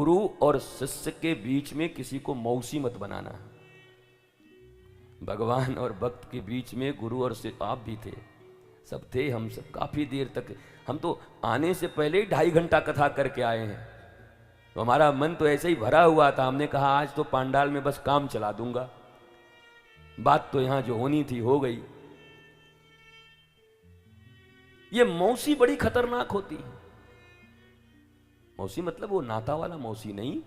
गुरु और शिष्य के बीच में किसी को मौसी मत बनाना। भगवान और भक्त के बीच में गुरु और शिष्य, आप भी थे, सब थे, हम सब काफी देर तक, हम तो आने से पहले ही 2.5 घंटा कथा करके आए हैं। तो हमारा मन तो ऐसे ही भरा हुआ था, हमने कहा आज तो पांडाल में बस काम चला दूंगा, बात तो यहां जो होनी थी हो गई। ये मौसी बड़ी खतरनाक होती है। मौसी मतलब वो नाता वाला मौसी नहीं,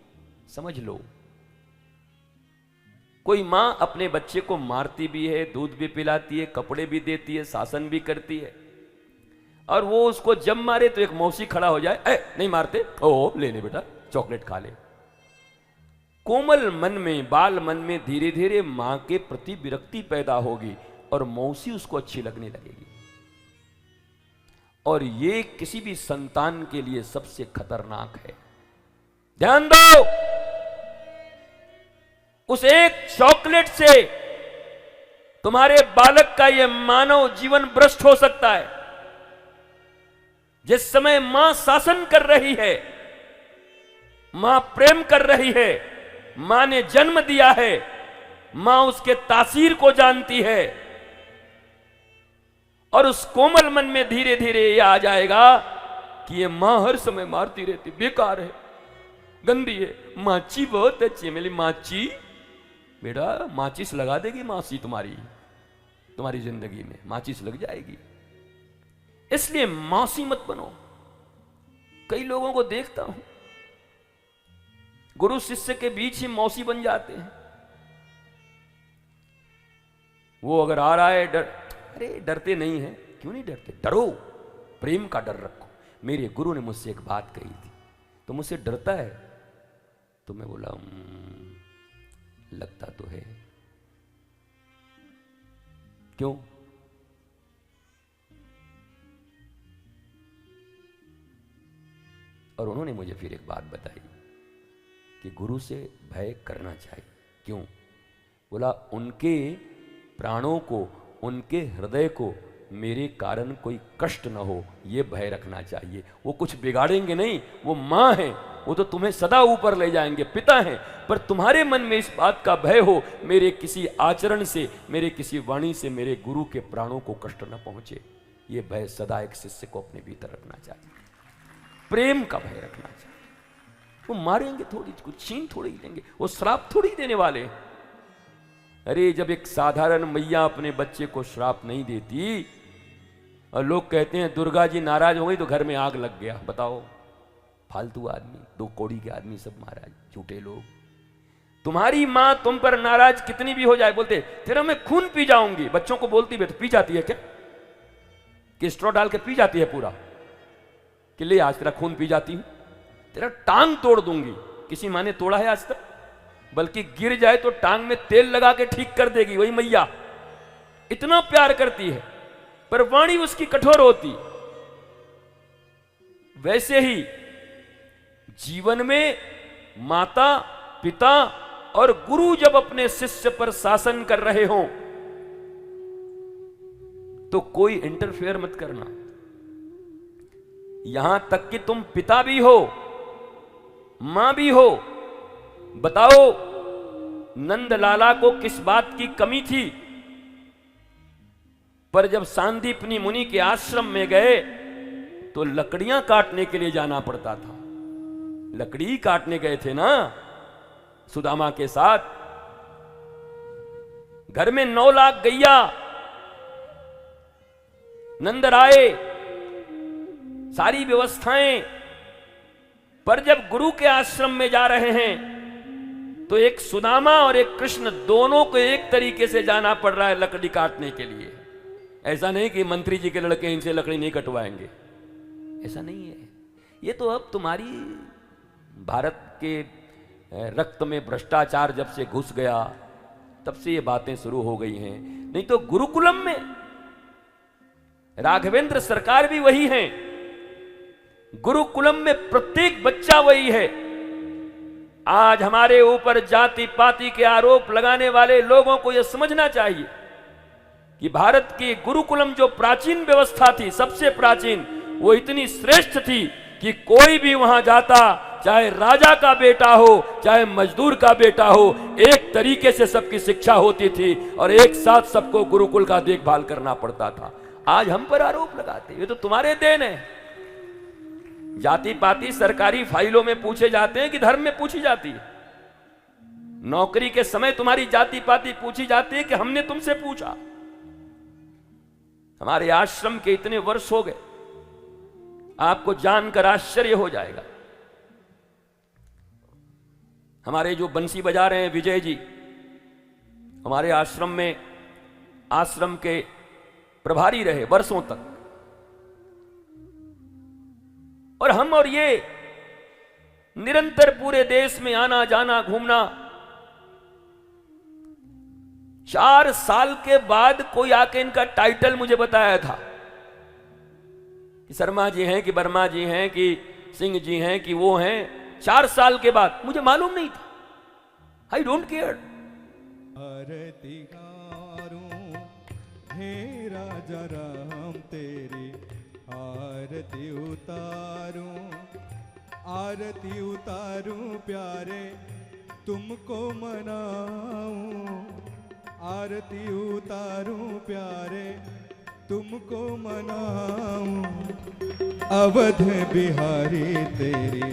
समझ लो। कोई मां अपने बच्चे को मारती भी है, दूध भी पिलाती है, कपड़े भी देती है, शासन भी करती है, और वो उसको जब मारे तो एक मौसी खड़ा हो जाए, नहीं मारते, ओ ले ले बेटा चॉकलेट खा ले। कोमल मन में, बाल मन में धीरे धीरे मां के प्रति विरक्ति पैदा होगी और मौसी उसको अच्छी लगने लगेगी। और ये किसी भी संतान के लिए सबसे खतरनाक है। ध्यान दो, उस एक चॉकलेट से तुम्हारे बालक का यह मानव जीवन भ्रष्ट हो सकता है। जिस समय मां शासन कर रही है, मां प्रेम कर रही है, मां ने जन्म दिया है, मां उसके तासीर को जानती है, और उस कोमल मन में धीरे धीरे ये आ जाएगा कि ये मां हर समय मारती रहती, बेकार है, गंदी है, माची बहुत अच्छी है, मेरी माची, बेटा माचिस लगा देगी मासी तुम्हारी जिंदगी में माचिस लग जाएगी। इसलिए मौसी मत बनो। कई लोगों को देखता हूं गुरु शिष्य के बीच ही मौसी बन जाते हैं। वो अगर आ रहा है डर, अरे डरते नहीं है, क्यों नहीं डरते, डरो, प्रेम का डर रखो। मेरे गुरु ने मुझसे एक बात कही थी, तो मुझसे डरता है, तो मैं बोला लगता तो है, क्यों? और उन्होंने मुझे फिर एक बात बताई कि गुरु से भय करना चाहिए। क्यों? बोला उनके प्राणों को, उनके हृदय को मेरे कारण कोई कष्ट न हो, ये भय रखना चाहिए। वो कुछ बिगाड़ेंगे नहीं, वो मां है, वो तो तुम्हें सदा ऊपर ले जाएंगे, पिता हैं, पर तुम्हारे मन में इस बात का भय हो मेरे किसी आचरण से, मेरे किसी वाणी से मेरे गुरु के प्राणों को कष्ट न पहुंचे। ये भय सदा एक शिष्य को अपने भीतर रखना चाहिए, प्रेम का भय रखना चाहिए। वो मारेंगे थोड़ी, कुछ छीन थोड़ी देंगे, वो श्राप थोड़ी देने वाले। अरे जब एक साधारण मैया अपने बच्चे को श्राप नहीं देती और लोग कहते हैं दुर्गा जी नाराज हो गई तो घर में आग लग गया, बताओ फालतू आदमी, 2 कौड़ी के आदमी सब महाराज, झूठे लोग। तुम्हारी मां तुम पर नाराज कितनी भी हो जाए, बोलते तेरा मैं खून पी जाऊंगी, बच्चों को बोलती है तो पी जाती है क्या, कि स्ट्रॉ डाल के पी जाती है पूरा, कि ले आज तेरा खून पी जाती हूं, तेरा टांग तोड़ दूंगी। किसी मां ने तोड़ा है आज तक? बल्कि गिर जाए तो टांग में तेल लगा के ठीक कर देगी वही मैया, इतना प्यार करती है, पर वाणी उसकी कठोर होती। वैसे ही जीवन में माता, पिता और गुरु जब अपने शिष्य पर शासन कर रहे हों तो कोई इंटरफेयर मत करना। यहां तक कि तुम पिता भी हो, मां भी हो। बताओ नंद लाला को किस बात की कमी थी, पर जब सांदीपनी मुनि के आश्रम में गए तो लकड़ियां काटने के लिए जाना पड़ता था। लकड़ी काटने गए थे ना सुदामा के साथ। घर में 9 लाख गैया, नंद आए, सारी व्यवस्थाएं, पर जब गुरु के आश्रम में जा रहे हैं तो एक सुदामा और एक कृष्ण दोनों को एक tariके से जाना पड़ रहा है लकड़ी काटने के लिए। ऐसा नहीं कि मंत्री जी के लड़के इनसे लकड़ी नहीं कटवाएंगे, ऐसा नहीं है। ये तो अब तुम्हारी भारत के रक्त में भ्रष्टाचार जब से घुस गया तब से ये बातें शुरू हो गई हैं। नहीं तो गुरुकुलम में राघवेंद्र सरकार भी वही हैं, गुरुकुलम में प्रत्येक बच्चा वही है। आज हमारे ऊपर जाति पाति के आरोप लगाने वाले लोगों को यह समझना चाहिए कि भारत की गुरुकुलम जो प्राचीन व्यवस्था थी, सबसे प्राचीन, वो इतनी श्रेष्ठ थी कि कोई भी वहां जाता चाहे राजा का बेटा हो, चाहे मजदूर का बेटा हो, एक तरीके से सबकी शिक्षा होती थी और एक साथ सबको गुरुकुल का देखभाल करना पड़ता था। आज हम पर आरोप लगाते, ये तो तुम्हारे देन है। जाति पाति सरकारी फाइलों में पूछे जाते हैं कि धर्म में पूछी जाती है। नौकरी के समय तुम्हारी जाति पाति पूछी जाती है कि हमने तुमसे पूछा। हमारे आश्रम के इतने वर्ष हो गए, आपको जानकर आश्चर्य हो जाएगा। हमारे जो बंसी बजा रहे हैं विजय जी, हमारे आश्रम में आश्रम के प्रभारी रहे वर्षों तक, और हम और ये निरंतर पूरे देश में आना जाना घूमना। 4 साल के बाद कोई आके इनका टाइटल मुझे बताया था कि शर्मा जी हैं कि वर्मा जी हैं कि सिंह जी हैं कि वो हैं। 4 साल के बाद मुझे मालूम नहीं था। I don't care. आरती गारूं हे राजा राम तेरी आरती उतारूं, आरती उतारूं प्यारे तुमको मनाऊं, आरती उतारूं प्यारे तुमको मनाऊं, अवध बिहारी तेरी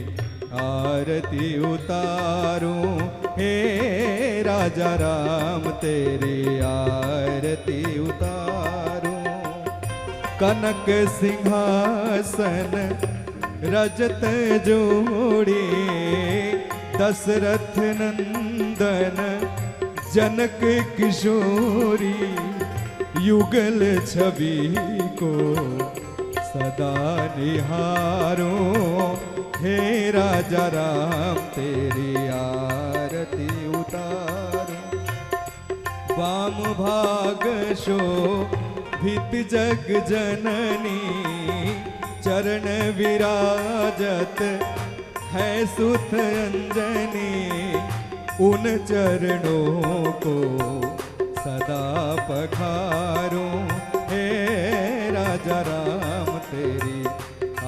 आरती उतारूं, हे राजा राम तेरी आरती उतारूं। कनक सिंहासन रजत जोड़ी, दशरथ नंदन जनक किशोरी, युगल छवि को सदा निहारूं, हे राजा राम तेरी आरती उतारूं। वाम भाग शोभित जग जननी, चरण विराजत है सुत अंजनी, उन चरणों को सदा पखारूं, हे राजा राम तेरी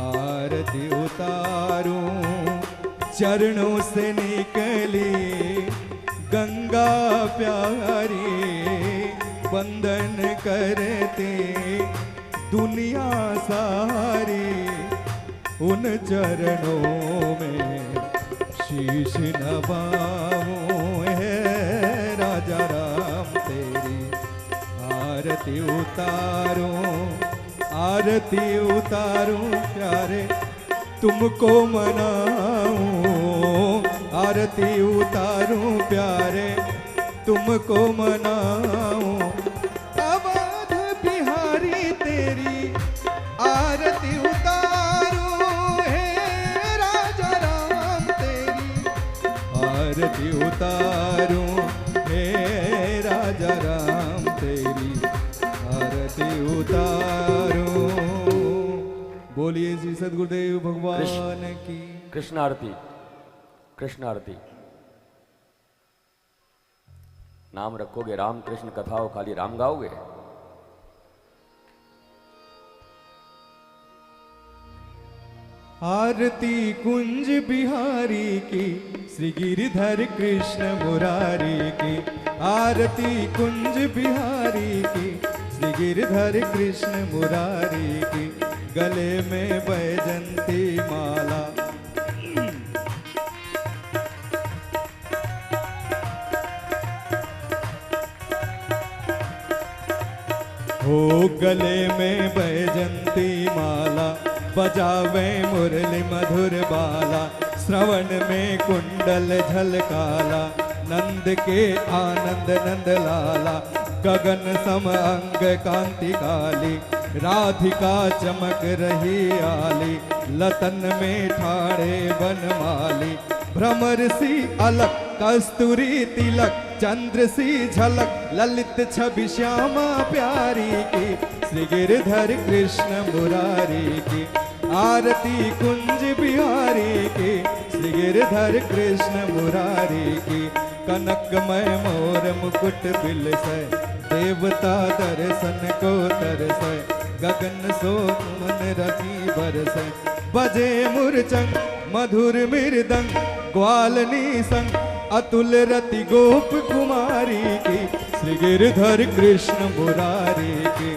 आरती उतारूं। चरणों से निकली गंगा प्यारी, वंदन करते दुनिया सारी, उन चरणों में शीश नवाऊं, है राजा राम तेरी आरती उतारूं, आरती उतारूं प्यारे तुमको मनाऊं, आरती उतारूं प्यारे तुमको मनाऊं, अवध बिहारी तेरी आरती उतारूं, हे राजा राम तेरी आरती उतारूं, हे राजा राम तेरी आरती उतारूं। बोलिए श्री सद्गुरुदेव भगवान की कृष्ण आरती। कृष्ण आरती। नाम रखोगे राम कृष्ण कथा हो, खाली राम गाओगे? आरती कुंज बिहारी की, श्री गिरिधर कृष्ण मुरारी की, आरती कुंज बिहारी की, श्री गिरिधर कृष्ण मुरारी की, गले में बैजंती माला, हो गले में बैजंती माला, बजावे मुरली मधुर बाला, श्रवण में कुंडल झलकाला, नंद के आनंद नंद लाला, गगन सम अंग कांति काली, राधिका चमक रही आली, लतन में ठाड़े बनमाली, भ्रमर सी अलक कस्तूरी तिलक, चंद्र सी झलक ललित छवि श्यामा प्यारी की, श्री गिरधर कृष्ण मुरारी की, आरती कुंज बिहारी की, श्री गिरधर कृष्ण मुरारी की, कनकमय मोर मुकुट बिलसै, देवता दर्शन को तरसै, गगन सो मन रति बरसै, बजे मुरचंग मधुर मृदंग ग्वालनी संग अतुल रति गोप कुमारी की, श्री गिरधर कृष्ण मुरारी की,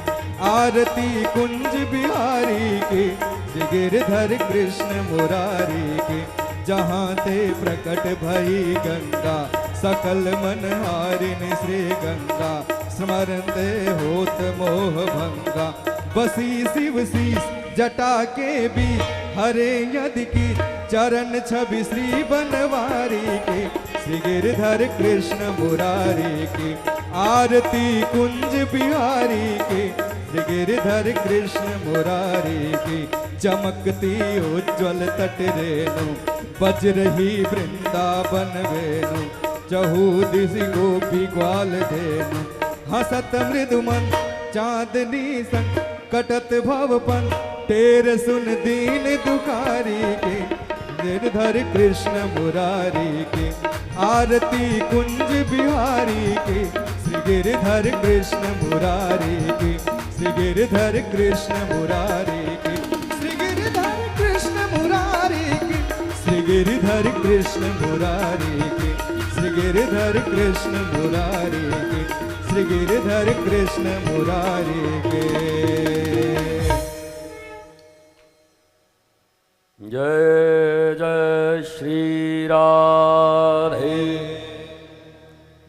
आरती कुंज बिहारी की, श्री गिरधर कृष्ण मुरारी की। जहाँ ते प्रकट भई गंगा, सकल मन हारिन श्री गंगा, स्मरते होत मोह भंगा। बसी शिव शीस जटा के बीच, हरे यदि की चरण छवि श्री बनवारी की, श्री गिरधर कृष्ण मुरारी की, आरती कुंज बिहारी की, श्री गिरधर कृष्ण मुरारी की। चमकती उज्ज्वल तट रेणु, बज रही वृंदावन वेणु, चहु दिशि गोपी ग्वाल धेनु, हसत मृदुमन चांदनी संग, कटत भवपन तेरे सुन दीन दुखारी के, गिरधर कृष्ण मुरारी के। आरती कुंज बिहारी के, श्री गिरधर कृष्ण मुरारी के, श्री गिरधर कृष्ण मुरारी के, श्री गिरधर कृष्ण मुरारी के, श्री गिरधर कृष्ण मुरारी के, श्री गिरधर कृष्ण मुरारी के, श्री गिरधर कृष्ण मुरारी के। जय